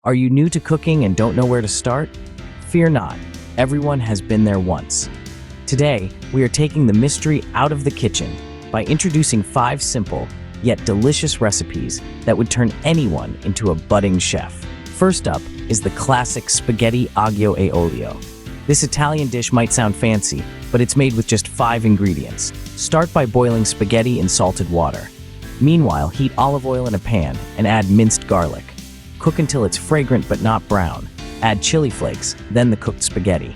Are you new to cooking and don't know where to start? Fear not, everyone has been there once. Today, we are taking the mystery out of the kitchen by introducing 5 simple, yet delicious recipes that would turn anyone into a budding chef. First up is the classic spaghetti aglio e olio. This Italian dish might sound fancy, but it's made with just 5 ingredients. Start by boiling spaghetti in salted water. Meanwhile, heat olive oil in a pan and add minced garlic. Cook until it's fragrant but not brown. Add chili flakes, then the cooked spaghetti.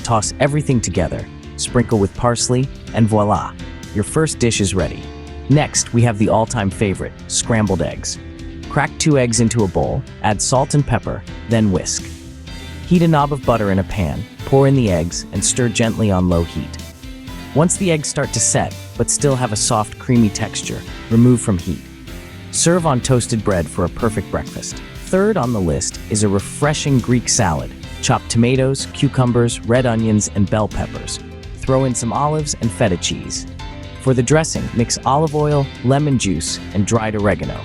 Toss everything together, sprinkle with parsley, and voila! Your first dish is ready. Next, we have the all-time favorite, scrambled eggs. Crack 2 eggs into a bowl, add salt and pepper, then whisk. Heat a knob of butter in a pan, pour in the eggs, and stir gently on low heat. Once the eggs start to set, but still have a soft, creamy texture, remove from heat. Serve on toasted bread for a perfect breakfast. Third on the list is a refreshing Greek salad. Chop tomatoes, cucumbers, red onions, and bell peppers. Throw in some olives and feta cheese. For the dressing, mix olive oil, lemon juice, and dried oregano.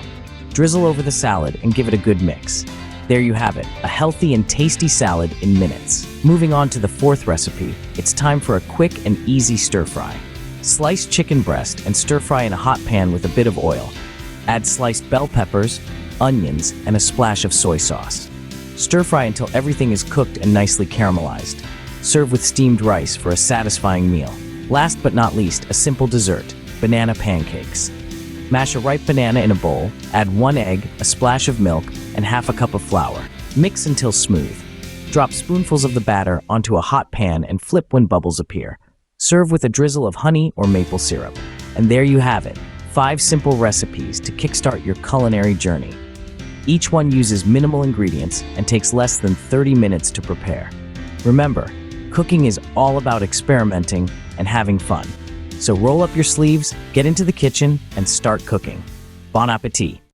Drizzle over the salad and give it a good mix. There you have it, a healthy and tasty salad in minutes. Moving on to the 4th recipe, it's time for a quick and easy stir-fry. Slice chicken breast and stir-fry in a hot pan with a bit of oil. Add sliced bell peppers, onions, and a splash of soy sauce. Stir-fry until everything is cooked and nicely caramelized. Serve with steamed rice for a satisfying meal. Last but not least, a simple dessert, banana pancakes. Mash a ripe banana in a bowl, add 1 egg, a splash of milk, and half a cup of flour. Mix until smooth. Drop spoonfuls of the batter onto a hot pan and flip when bubbles appear. Serve with a drizzle of honey or maple syrup. And there you have it, 5 simple recipes to kickstart your culinary journey. Each one uses minimal ingredients and takes less than 30 minutes to prepare. Remember, cooking is all about experimenting and having fun. So roll up your sleeves, get into the kitchen, and start cooking. Bon appetit!